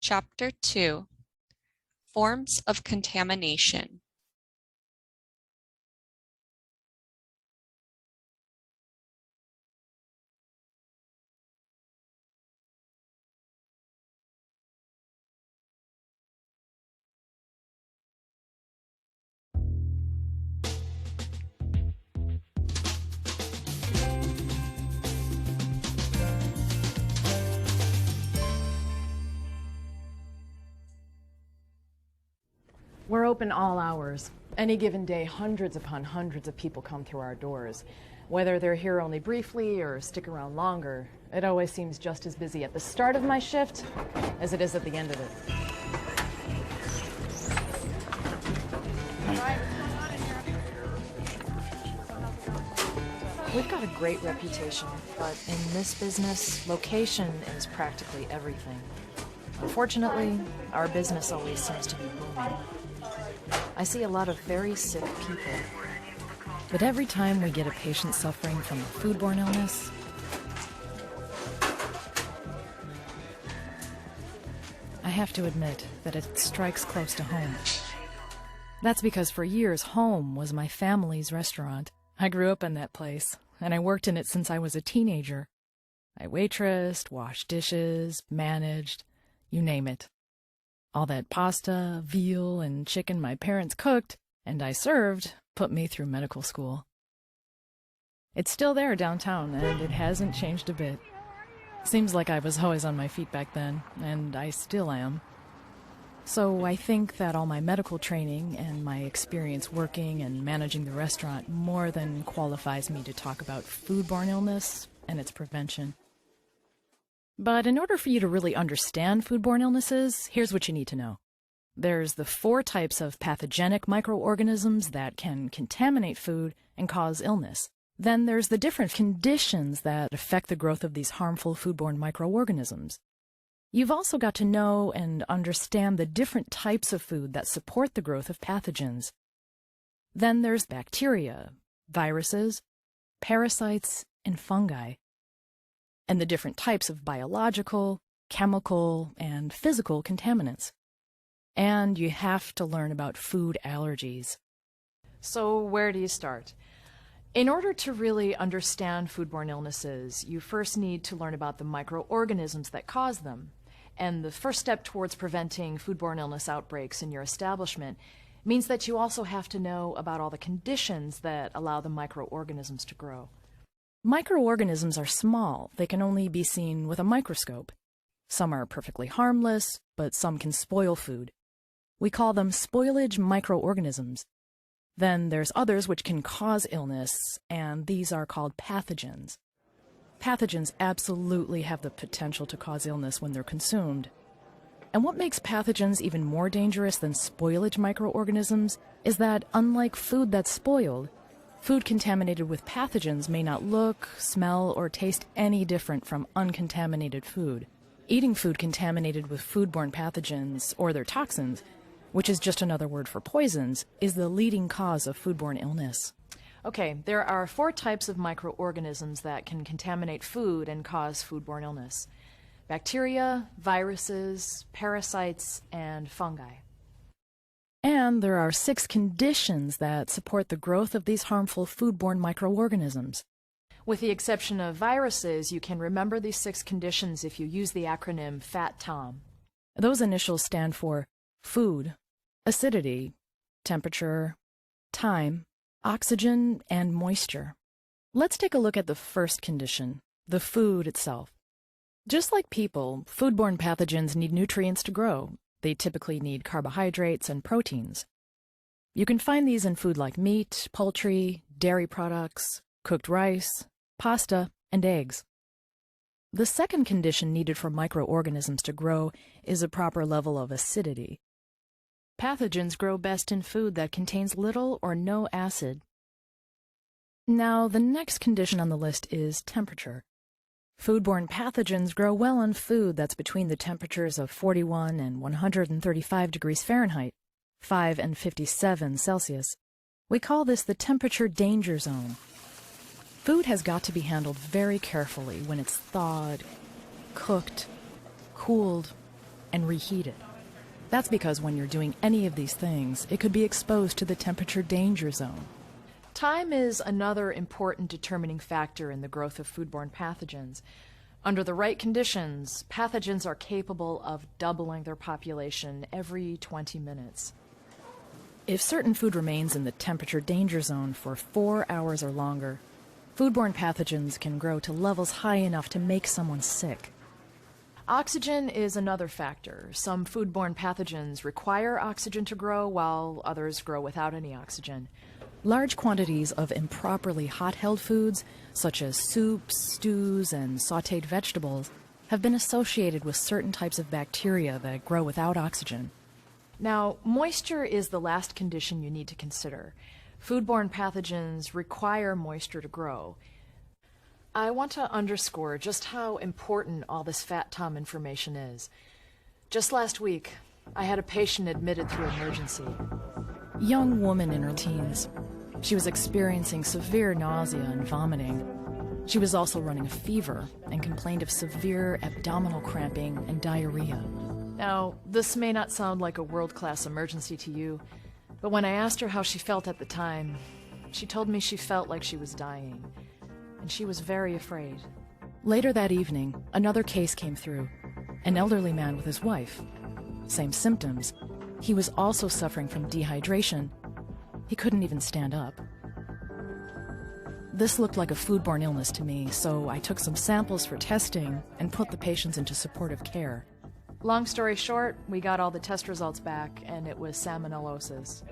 Chapter 2, Forms of Contamination. We're open all hours. Any given day, hundreds upon hundreds of people come through our doors. Whether they're here only briefly or stick around longer, it always seems just as busy at the start of my shift as it is at the end of it. We've got a great reputation, but in this business, location is practically everything. Unfortunately, our business always seems to be booming. I see a lot of very sick people. But every time we get a patient suffering from a foodborne illness, I have to admit that it strikes close to home. That's because for years, home was my family's restaurant. I grew up in that place, and I worked in it since I was a teenager. I waitressed, washed dishes, managed, you name it. All that pasta, veal, and chicken my parents cooked, and I served, put me through medical school. It's still there downtown, and it hasn't changed a bit. Seems like I was always on my feet back then, and I still am. So I think that all my medical training and my experience working and managing the restaurant more than qualifies me to talk about foodborne illness and its prevention. But in order for you to really understand foodborne illnesses, here's what you need to know. There's the 4 types of pathogenic microorganisms that can contaminate food and cause illness. Then there's the different conditions that affect the growth of these harmful foodborne microorganisms. You've also got to know and understand the different types of food that support the growth of pathogens. Then there's bacteria, viruses, parasites, and fungi, and the different types of biological, chemical, and physical contaminants. And you have to learn about food allergies. So where do you start? In order to really understand foodborne illnesses, you first need to learn about the microorganisms that cause them. And the first step towards preventing foodborne illness outbreaks in your establishment means that you also have to know about all the conditions that allow the microorganisms to grow. Microorganisms are small. They can only be seen with a microscope. Some are perfectly harmless, but some can spoil food. We call them spoilage microorganisms. Then there's others which can cause illness, and these are called pathogens. Pathogens absolutely have the potential to cause illness when they're consumed. And what makes pathogens even more dangerous than spoilage microorganisms is that, unlike food that's spoiled, food contaminated with pathogens may not look, smell, or taste any different from uncontaminated food. Eating food contaminated with foodborne pathogens, or their toxins, which is just another word for poisons, is the leading cause of foodborne illness. Okay, there are 4 types of microorganisms that can contaminate food and cause foodborne illness: bacteria, viruses, parasites, and fungi. And there are 6 conditions that support the growth of these harmful foodborne microorganisms. With the exception of viruses, you can remember these 6 conditions if you use the acronym FAT-TOM. Those initials stand for food, acidity, temperature, time, oxygen, and moisture. Let's take a look at the first condition, the food itself. Just like people, foodborne pathogens need nutrients to grow. They typically need carbohydrates and proteins. You can find these in food like meat, poultry, dairy products, cooked rice, pasta, and eggs. The second condition needed for microorganisms to grow is a proper level of acidity. Pathogens grow best in food that contains little or no acid. Now, the next condition on the list is temperature. Foodborne pathogens grow well on food that's between the temperatures of 41 and 135 degrees Fahrenheit, 5 and 57 Celsius. We call this the temperature danger zone. Food has got to be handled very carefully when it's thawed, cooked, cooled, and reheat it. That's because when you're doing any of these things, it could be exposed to the temperature danger zone. Time is another important determining factor in the growth of foodborne pathogens. Under the right conditions, pathogens are capable of doubling their population every 20 minutes. If certain food remains in the temperature danger zone for 4 hours or longer, foodborne pathogens can grow to levels high enough to make someone sick. Oxygen is another factor. Some foodborne pathogens require oxygen to grow, while others grow without any oxygen. Large quantities of improperly hot-held foods, such as soups, stews, and sautéed vegetables, have been associated with certain types of bacteria that grow without oxygen. Now, moisture is the last condition you need to consider. Foodborne pathogens require moisture to grow. I want to underscore just how important all this Fat Tom information is. Just last week, I had a patient admitted through emergency. Young woman in her teens. She was experiencing severe nausea and vomiting. She was also running a fever and complained of severe abdominal cramping and diarrhea. Now, this may not sound like a world-class emergency to you, but when I asked her how she felt at the time, she told me she felt like she was dying, and she was very afraid. Later that evening, another case came through. An elderly man with his wife. Same symptoms. He was also suffering from dehydration. He couldn't even stand up. This looked like a foodborne illness to me, so I took some samples for testing and put the patients into supportive care. Long story short, we got all the test results back, and it was salmonellosis.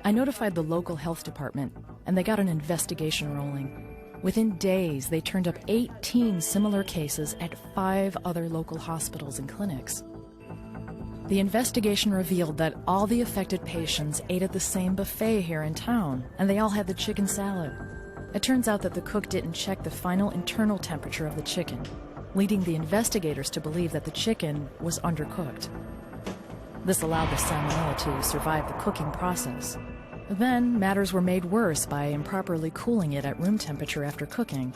I notified the local health department, and they got an investigation rolling. Within days, they turned up 18 similar cases at 5 other local hospitals and clinics. The investigation revealed that all the affected patients ate at the same buffet here in town, and they all had the chicken salad. It turns out that the cook didn't check the final internal temperature of the chicken, leading the investigators to believe that the chicken was undercooked. This allowed the salmonella to survive the cooking process. Then, matters were made worse by improperly cooling it at room temperature after cooking.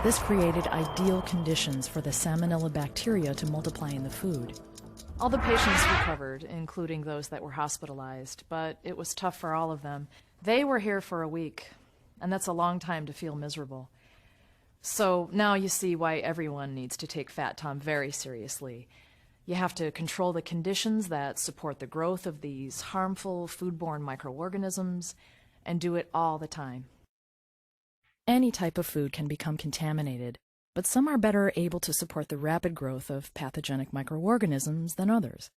This created ideal conditions for the salmonella bacteria to multiply in the food. All the patients recovered, including those that were hospitalized, but it was tough for all of them. They were here for a week, and that's a long time to feel miserable. So now you see why everyone needs to take Fat Tom very seriously. You have to control the conditions that support the growth of these harmful foodborne microorganisms, and do it all the time. Any type of food can become contaminated, but some are better able to support the rapid growth of pathogenic microorganisms than others.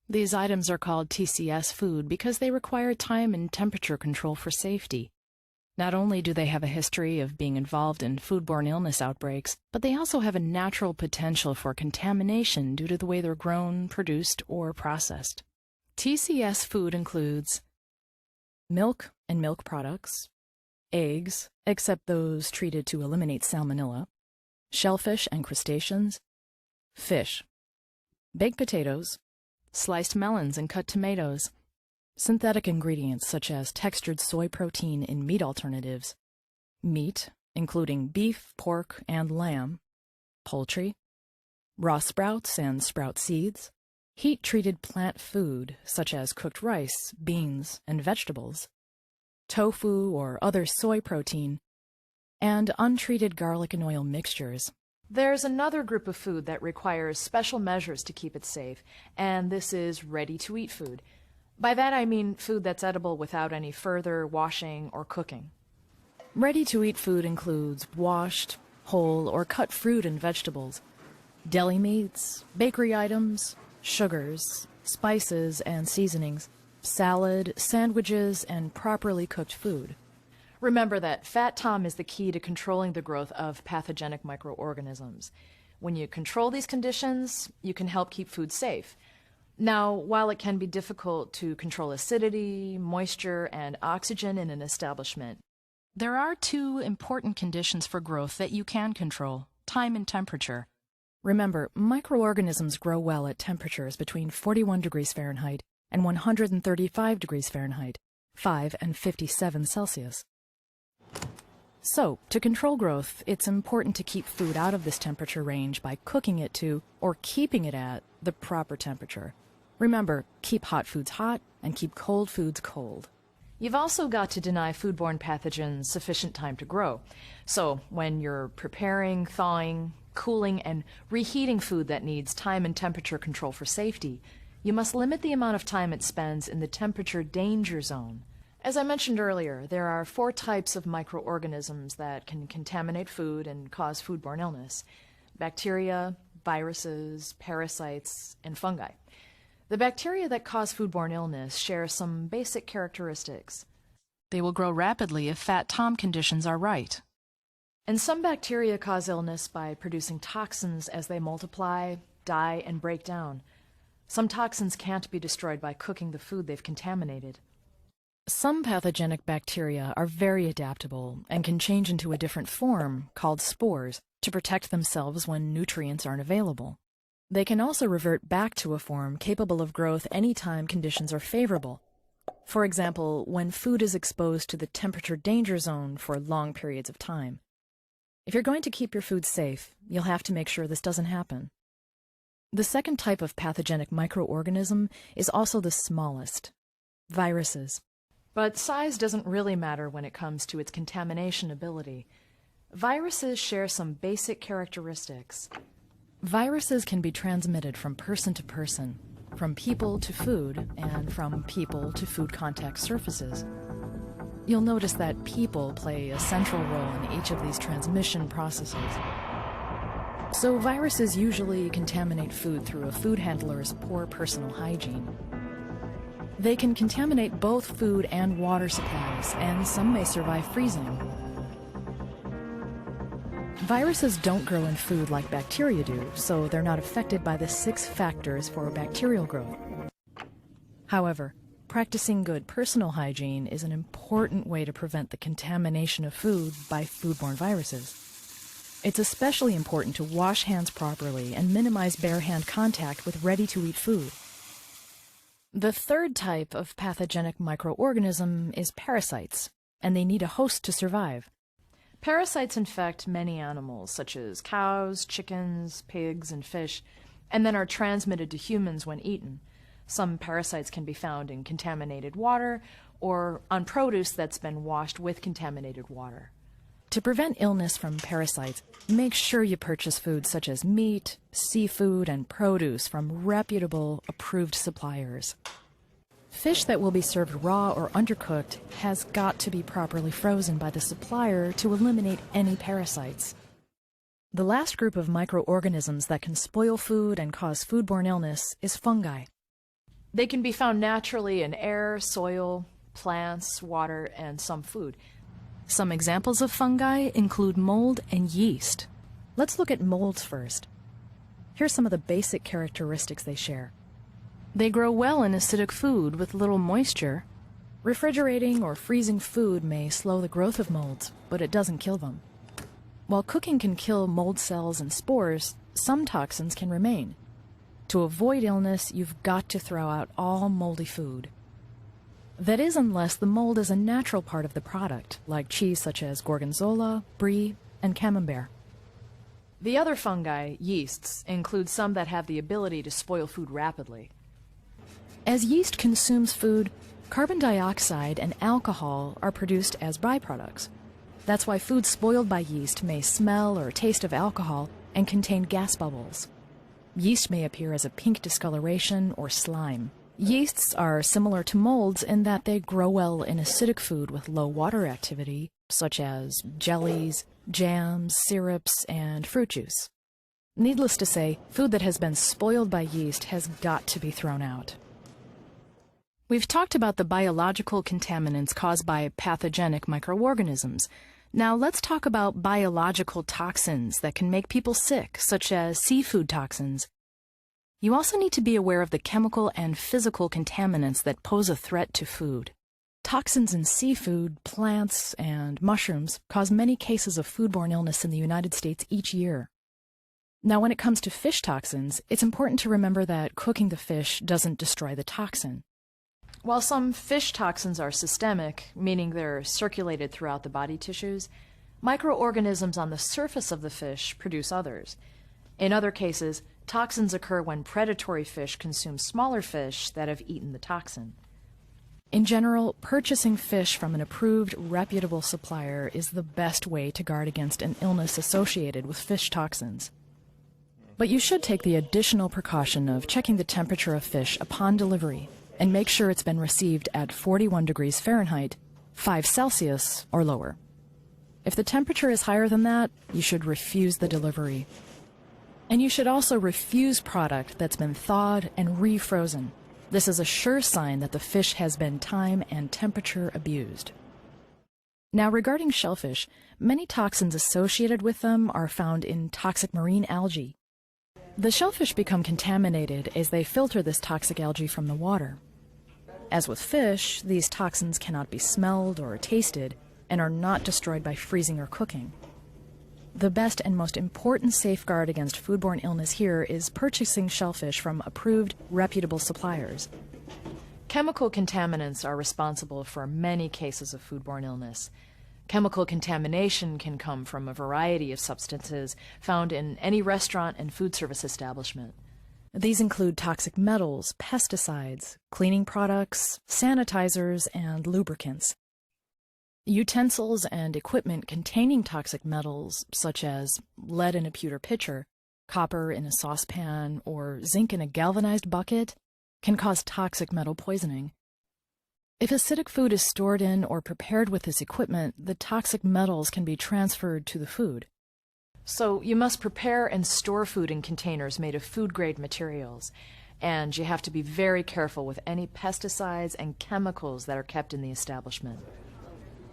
These items are called TCS Food because they require time and temperature control for safety. Not only do they have a history of being involved in foodborne illness outbreaks, but they also have a natural potential for contamination due to the way they're grown, produced, or processed. TCS Food includes milk and milk products, eggs, except those treated to eliminate salmonella, shellfish and crustaceans, fish, baked potatoes, sliced melons and cut tomatoes, synthetic ingredients such as textured soy protein in meat alternatives, meat, including beef, pork, and lamb, poultry, raw sprouts and sprout seeds, heat-treated plant food such as cooked rice, beans, and vegetables, tofu or other soy protein, and untreated garlic and oil mixtures. There's another group of food that requires special measures to keep it safe, and this is ready-to-eat food. By that I mean food that's edible without any further washing or cooking. Ready-to-eat food includes washed, whole, or cut fruit and vegetables, deli meats, bakery items, sugars, spices and seasonings, salad, sandwiches, and properly cooked food. Remember that Fat Tom is the key to controlling the growth of pathogenic microorganisms. When you control these conditions, you can help keep food safe. Now, while it can be difficult to control acidity, moisture, and oxygen in an establishment, there are 2 important conditions for growth that you can control: time and temperature. Remember, microorganisms grow well at temperatures between 41 degrees Fahrenheit and 135 degrees Fahrenheit, 5 and 57 Celsius. So, to control growth, it's important to keep food out of this temperature range by cooking it to, or keeping it at, the proper temperature. Remember, keep hot foods hot and keep cold foods cold. You've also got to deny foodborne pathogens sufficient time to grow. So, when you're preparing, thawing, cooling, and reheating food that needs time and temperature control for safety, you must limit the amount of time it spends in the temperature danger zone. As I mentioned earlier, there are 4 types of microorganisms that can contaminate food and cause foodborne illness: bacteria, viruses, parasites, and fungi. The bacteria that cause foodborne illness share some basic characteristics. They will grow rapidly if fat tom conditions are right. And some bacteria cause illness by producing toxins as they multiply, die, and break down. Some toxins can't be destroyed by cooking the food they've contaminated. Some pathogenic bacteria are very adaptable and can change into a different form, called spores, to protect themselves when nutrients aren't available. They can also revert back to a form capable of growth anytime conditions are favorable. For example, when food is exposed to the temperature danger zone for long periods of time. If you're going to keep your food safe, you'll have to make sure this doesn't happen. The second type of pathogenic microorganism is also the smallest: viruses. But size doesn't really matter when it comes to its contamination ability. Viruses share some basic characteristics. Viruses can be transmitted from person to person, from people to food, and from people to food contact surfaces. You'll notice that people play a central role in each of these transmission processes. So viruses usually contaminate food through a food handler's poor personal hygiene. They can contaminate both food and water supplies, and some may survive freezing. Viruses don't grow in food like bacteria do, so they're not affected by the 6 factors for bacterial growth. However, practicing good personal hygiene is an important way to prevent the contamination of food by foodborne viruses. It's especially important to wash hands properly and minimize bare hand contact with ready-to-eat food. The third type of pathogenic microorganism is parasites, and they need a host to survive. Parasites infect many animals, such as cows, chickens, pigs, and fish, and then are transmitted to humans when eaten. Some parasites can be found in contaminated water or on produce that's been washed with contaminated water. To prevent illness from parasites, make sure you purchase foods such as meat, seafood, and produce from reputable, approved suppliers. Fish that will be served raw or undercooked has got to be properly frozen by the supplier to eliminate any parasites. The last group of microorganisms that can spoil food and cause foodborne illness is fungi. They can be found naturally in air, soil, plants, water, and some food. Some examples of fungi include mold and yeast. Let's look at molds first. Here's some of the basic characteristics they share. They grow well in acidic food with little moisture. Refrigerating or freezing food may slow the growth of molds, but it doesn't kill them. While cooking can kill mold cells and spores, some toxins can remain. To avoid illness, you've got to throw out all moldy food. That is, unless the mold is a natural part of the product, like cheese such as gorgonzola, brie, and camembert. The other fungi, yeasts, include some that have the ability to spoil food rapidly. As yeast consumes food, carbon dioxide and alcohol are produced as byproducts. That's why food spoiled by yeast may smell or taste of alcohol and contain gas bubbles. Yeast may appear as a pink discoloration or slime. Yeasts are similar to molds in that they grow well in acidic food with low water activity, such as jellies, jams, syrups, and fruit juice. Needless to say, food that has been spoiled by yeast has got to be thrown out. We've talked about the biological contaminants caused by pathogenic microorganisms. Now let's talk about biological toxins that can make people sick, such as seafood toxins. You also need to be aware of the chemical and physical contaminants that pose a threat to food. Toxins in seafood, plants, and mushrooms cause many cases of foodborne illness in the United States each year. Now, when it comes to fish toxins, it's important to remember that cooking the fish doesn't destroy the toxin. While some fish toxins are systemic, meaning they're circulated throughout the body tissues, Microorganisms on the surface of the fish produce others. In other cases, toxins occur when predatory fish consume smaller fish that have eaten the toxin. In general, purchasing fish from an approved, reputable supplier is the best way to guard against an illness associated with fish toxins. But you should take the additional precaution of checking the temperature of fish upon delivery and make sure it's been received at 41 degrees Fahrenheit, 5 Celsius or lower. If the temperature is higher than that, you should refuse the delivery. And you should also refuse product that's been thawed and refrozen. This is a sure sign that the fish has been time and temperature abused. Now, regarding shellfish, many toxins associated with them are found in toxic marine algae. The shellfish become contaminated as they filter this toxic algae from the water. As with fish, these toxins cannot be smelled or tasted and are not destroyed by freezing or cooking. The best and most important safeguard against foodborne illness here is purchasing shellfish from approved, reputable suppliers. Chemical contaminants are responsible for many cases of foodborne illness. Chemical contamination can come from a variety of substances found in any restaurant and food service establishment. These include toxic metals, pesticides, cleaning products, sanitizers, and lubricants. Utensils and equipment containing toxic metals, such as lead in a pewter pitcher, copper in a saucepan, or zinc in a galvanized bucket, can cause toxic metal poisoning. If acidic food is stored in or prepared with this equipment, the toxic metals can be transferred to the food. So you must prepare and store food in containers made of food-grade materials, and you have to be very careful with any pesticides and chemicals that are kept in the establishment.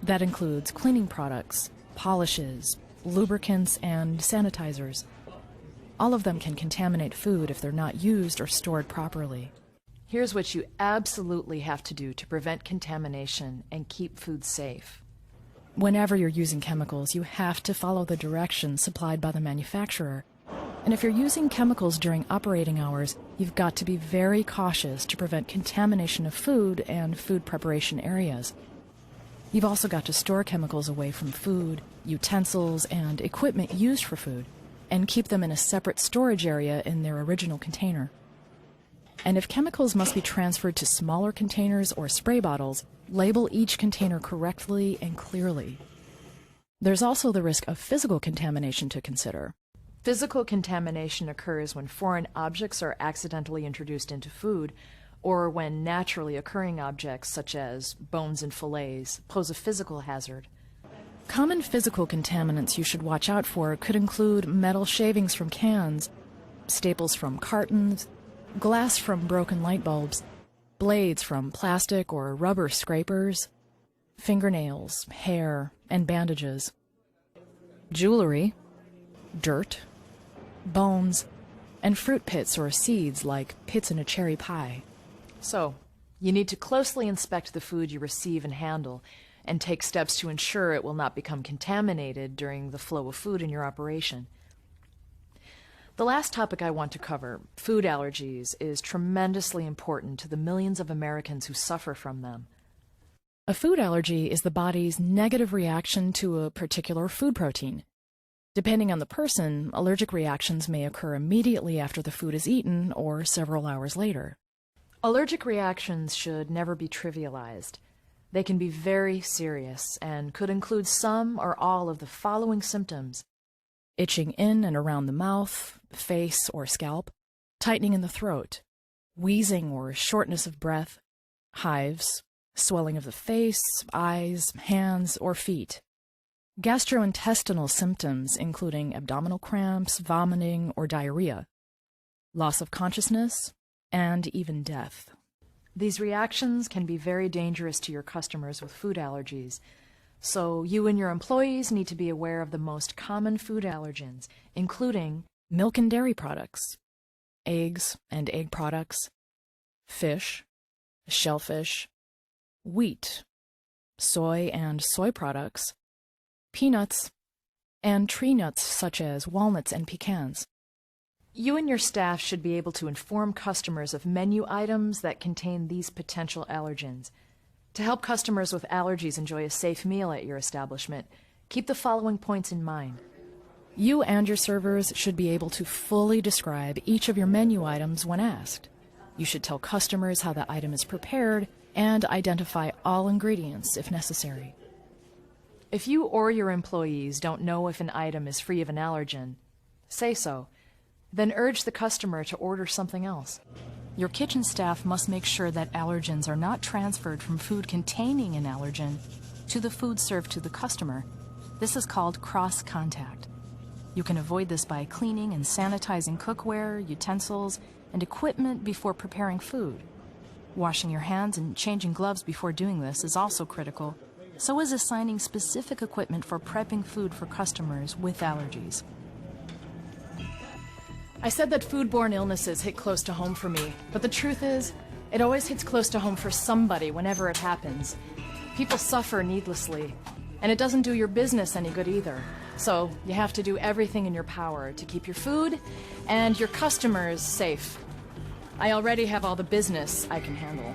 That includes cleaning products, polishes, lubricants, and sanitizers. All of them can contaminate food if they're not used or stored properly. Here's what you absolutely have to do to prevent contamination and keep food safe. Whenever you're using chemicals, you have to follow the directions supplied by the manufacturer. And if you're using chemicals during operating hours, you've got to be very cautious to prevent contamination of food and food preparation areas. You've also got to store chemicals away from food, utensils, and equipment used for food, and keep them in a separate storage area in their original container. And if chemicals must be transferred to smaller containers or spray bottles, label each container correctly and clearly. There's also the risk of physical contamination to consider. Physical contamination occurs when foreign objects are accidentally introduced into food, or when naturally occurring objects, such as bones and fillets, pose a physical hazard. Common physical contaminants you should watch out for could include metal shavings from cans, staples from cartons, glass from broken light bulbs, blades from plastic or rubber scrapers, fingernails, hair, and bandages, jewelry, dirt, bones, and fruit pits or seeds like pits in a cherry pie. So, you need to closely inspect the food you receive and handle, and take steps to ensure it will not become contaminated during the flow of food in your operation. The last topic I want to cover, food allergies, is tremendously important to the millions of Americans who suffer from them. A food allergy is the body's negative reaction to a particular food protein. Depending on the person, allergic reactions may occur immediately after the food is eaten or several hours later. Allergic reactions should never be trivialized. They can be very serious and could include some or all of the following symptoms: itching in and around the mouth, face, or scalp, tightening in the throat, wheezing or shortness of breath, hives, swelling of the face, eyes, hands, or feet. Gastrointestinal symptoms including abdominal cramps, vomiting, or diarrhea, loss of consciousness, and even death. These reactions can be very dangerous to your customers with food allergies, so you and your employees need to be aware of the most common food allergens, including milk and dairy products, eggs and egg products, fish, shellfish, wheat, soy and soy products, peanuts, and tree nuts such as walnuts and pecans. You and your staff should be able to inform customers of menu items that contain these potential allergens. To help customers with allergies enjoy a safe meal at your establishment, Keep the following points in mind. You and your servers should be able to fully describe each of your menu items when asked. You should tell customers how the item is prepared and identify all ingredients if necessary. If you or your employees don't know if an item is free of an allergen, say so. Then urge the customer to order something else. Your kitchen staff must make sure that allergens are not transferred from food containing an allergen to the food served to the customer. This is called cross-contact. You can avoid this by cleaning and sanitizing cookware, utensils, and equipment before preparing food. Washing your hands and changing gloves before doing this is also critical. So is assigning specific equipment for prepping food for customers with allergies. I said that foodborne illnesses hit close to home for me, but the truth is, it always hits close to home for somebody whenever it happens. People suffer needlessly, and it doesn't do your business any good either. So you have to do everything in your power to keep your food and your customers safe. I already have all the business I can handle.